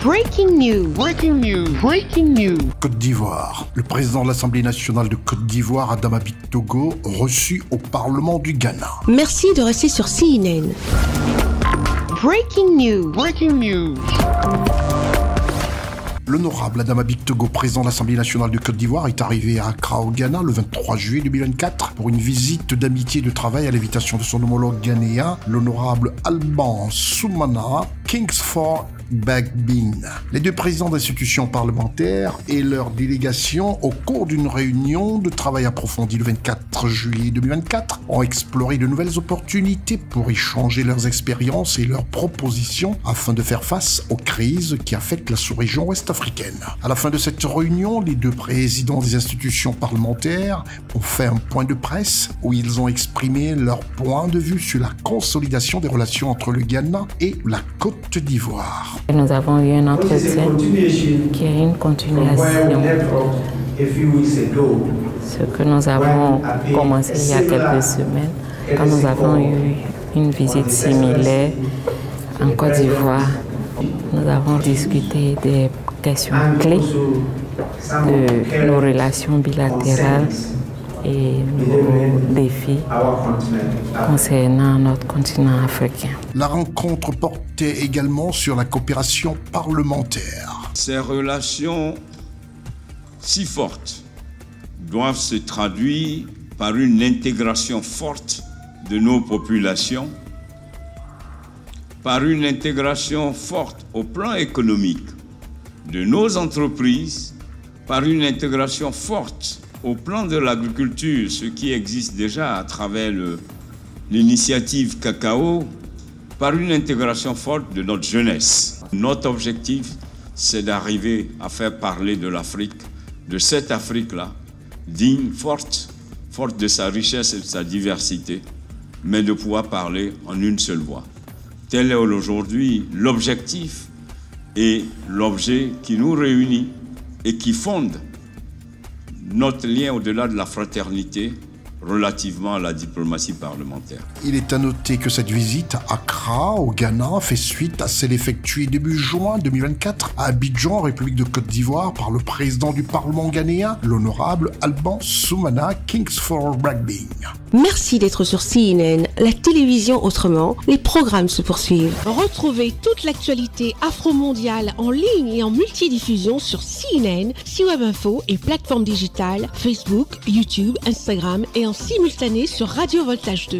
Breaking news. Breaking news. Breaking news. Côte d'Ivoire. Le président de l'Assemblée nationale de Côte d'Ivoire, Adama Bitogo, reçu au Parlement du Ghana. Merci de rester sur CNN. Breaking news. Breaking news. L'honorable Adama Bitogo, président de l'Assemblée nationale de Côte d'Ivoire, est arrivé à Accra au Ghana le 23 juillet 2024 pour une visite d'amitié et de travail à l'invitation de son homologue ghanéen, l'honorable Alban Soumana Kingsford Bagbin. Les deux présidents d'institutions parlementaires et leur délégation, au cours d'une réunion de travail approfondie le 24 juillet 2024, ont exploré de nouvelles opportunités pour échanger leurs expériences et leurs propositions afin de faire face aux crises qui affectent la sous-région ouest-africaine. À la fin de cette réunion, les deux présidents des institutions parlementaires ont fait un point de presse où ils ont exprimé leur point de vue sur la consolidation des relations entre le Ghana et la Côte d'Ivoire. Nous avons eu un entretien qui est une continuation. Ce que nous avons commencé il y a quelques semaines, quand nous avons eu une visite similaire en Côte d'Ivoire. Nous avons discuté des questions clés de nos relations bilatérales et nos défis concernant notre continent africain. La rencontre portait également sur la coopération parlementaire. Ces relations si fortes doivent se traduire par une intégration forte de nos populations, par une intégration forte au plan économique de nos entreprises, par une intégration forte au plan de l'agriculture, ce qui existe déjà à travers l'initiative Cacao, par une intégration forte de notre jeunesse. Notre objectif, c'est d'arriver à faire parler de l'Afrique, de cette Afrique-là, digne, forte de sa richesse et de sa diversité, mais de pouvoir parler en une seule voix. Tel est aujourd'hui l'objectif et l'objet qui nous réunit et qui fonde notre lien au-delà de la fraternité relativement à la diplomatie parlementaire. Il est à noter que cette visite à Accra, au Ghana, fait suite à celle effectuée début juin 2024 à Abidjan, République de Côte d'Ivoire, par le président du Parlement ghanéen, l'honorable Alban Soumana Kingsford Bagbin. Merci d'être sur CNN, la télévision autrement. Les programmes se poursuivent. Retrouvez toute l'actualité afro-mondiale en ligne et en multidiffusion sur CNN, C-Web Info et plateformes digitales, Facebook, YouTube, Instagram et en simultané sur Radio Voltage 2.